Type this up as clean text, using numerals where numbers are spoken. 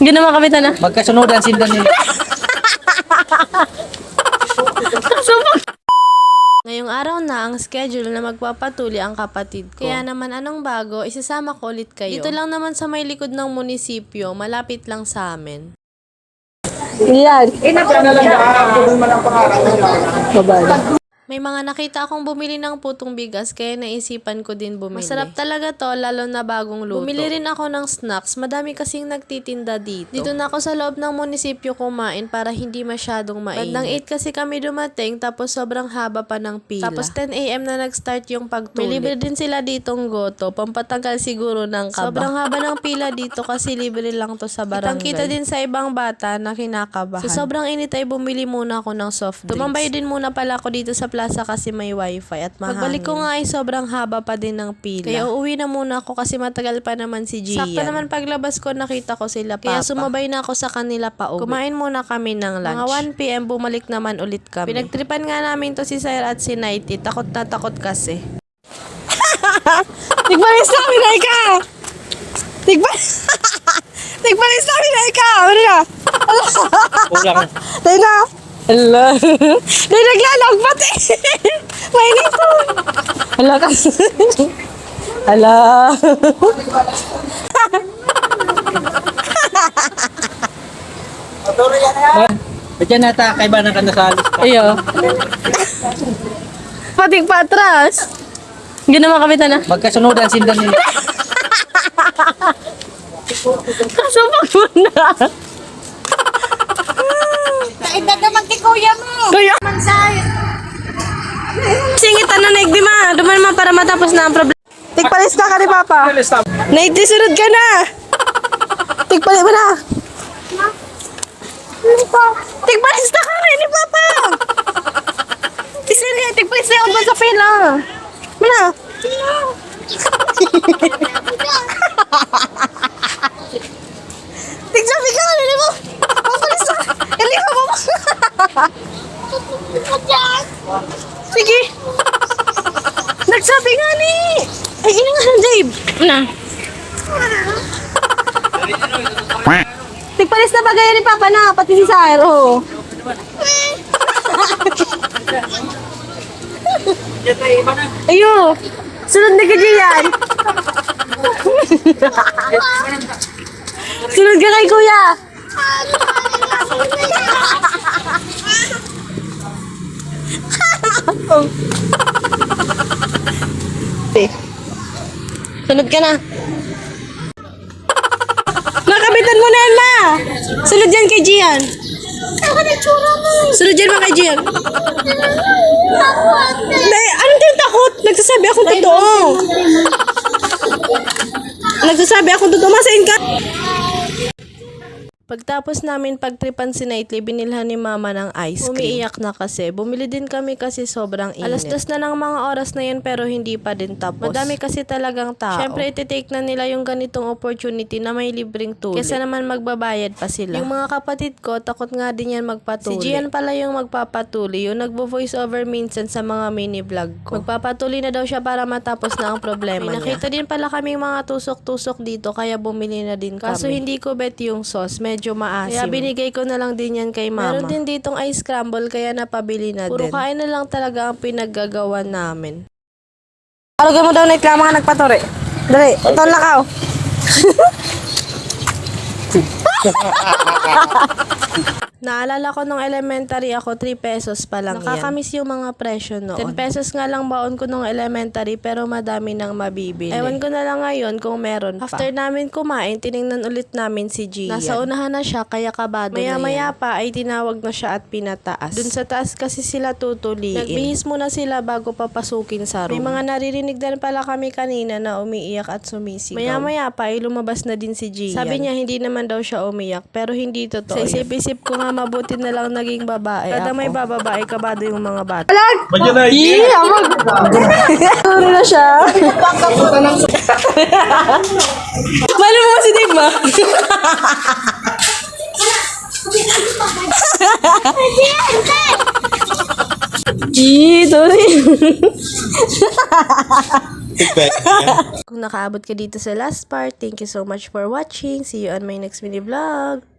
Hindi naman kami na. Magkasunodan sila nila. Ngayong araw na ang schedule na magpapatuli ang kapatid ko. Kaya naman anong bago, isasama ko ulit kayo. Dito lang naman sa may likod ng munisipyo, malapit lang sa amin. Yan. May mga nakita akong bumili ng putong bigas kaya naisipan ko din bumili. Masarap talaga to, lalo na bagong luto. Bumili rin ako ng snacks, madami kasing nagtitinda dito. Dito na ako sa loob ng munisipyo kumain para hindi masyadong mainit. Bandang 8 kasi kami dumating tapos sobrang haba pa ng pila. Tapos 10 AM na nag-start yung pagtuli. May libre din sila ditong goto, pampatagal siguro ng kaba. Sobrang haba ng pila dito kasi libre lang to sa barangay. Kitang-kita din sa ibang bata na kinakabahan. Sa sobrang init ay bumili muna ako ng soft drinks. Tumambay din muna pala ako dito sa plaza kasi may wifi at mahangin. Pagbalik ko nga ay sobrang haba pa din ng pila. Kaya uuwi na muna ako kasi matagal pa naman si Gian. Sakto naman paglabas ko nakita ko sila papa. Kaya sumabay na ako sa kanila pa uwi. Kumain muna kami ng lunch. Mga 1 PM bumalik naman ulit kami. Pinagtripan nga namin to si Sir at si Nighty. Takot na takot kasi. Tigpalis na kami na ikaw! Tigpalis na kami na ikaw! Ano na? Kulang. Tayo na! Hala! Tayo naglalagpat eh! Mainit to! Hala ka! Hala! Diyan nata kay ba na ka nasalis pa. Ayo! Pating patras! Hindi naman kami na. Magkasunodan sila nila. Kasubag mo na! Kaedad naman kay kuya mo. Kuya! Mansay. Singit na naig di ma! Duman man para matapos na ang problema. Tigpalis na ka ni Papa! Naig di sunod ka na! Tigpalis mo na! Tigpalis na ka rin ni Papa! Isiri, tigpalis na yung sa pila! Mana? Tigsabi ka ka rin mo! Papalis na! Kali mo mo! Sige! Nagsabi nga ni! Ay, ina nga, Dave! Na? Tigpalis na bagay ni Papa na, pati si Sair, oh. Ayo! Sunod na ka diyan! Sunod ka kay Kuya! Sunod ka na! Makabitan mo na yan, ma! Sunod yan kay Gian! Sunod yan ma kay Gian! Ano din takot? Nagsasabi akong totoo! Nagsasabi akong totoo, masain ka! Pagtapos namin pagtripan si Nightly, binilhan ni Mama ng ice cream. Umiiyak na kasi. Bumili din kami kasi sobrang init. Alas 2 na ng mga oras na yun pero hindi pa din tapos. Madami kasi talagang tao. Syempre ititake na nila yung ganitong opportunity na may libreng tuli. Kesa naman magbabayad pa sila. Yung mga kapatid ko, takot nga din yan magpatuli. Si Gian pala yung magpapatuli. Yung nagvo-voice over minsan sa mga mini vlog ko. Magpapatuli na daw siya para matapos na ang problema niya. Nakita din pala kaming mga tusok-tusok dito kaya bumili na din kami. Kaso hindi ko bet yung sauce. Medyo maasim. Kaya binigay ko na lang din yan kay Mama. Meron din ditong ice scramble kaya napabili na din. Puro kain na lang talaga ang pinaggagawa namin. Alagay mo daw na iklama nga nagpatore. Dali, ito ang lakaw. Naalala ko nung elementary ako, 3 pesos pa lang Nakakamiss yung mga presyo noon. 10 pesos nga lang baon ko nung elementary pero madami nang mabibili. Ewan ko na lang ngayon kung meron pa. After namin kumain, tiningnan ulit namin si Gian. Nasa unahan na siya kaya kabado na yan. Maya pa ay tinawag na siya at pinataas. Dun sa taas kasi sila tutuliin. Nagbihis muna sila bago papasukin sa room. May mga naririnig din pala kami kanina na umiiyak at sumisigaw. Maya pa ay lumabas na din si Gian. Sabi niya hindi naman daw siya umiyak pero hindi totoo. Sa isip-isip ko nga mabuti na lang naging babae. Kada may bababae, kabado yung mga bata. Yee! Amag! Ano na siya? Malo mo si Dave, ma? Yee! Sorry. Kung nakaabot ka dito sa last part. Thank you so much for watching. See you on my next mini vlog.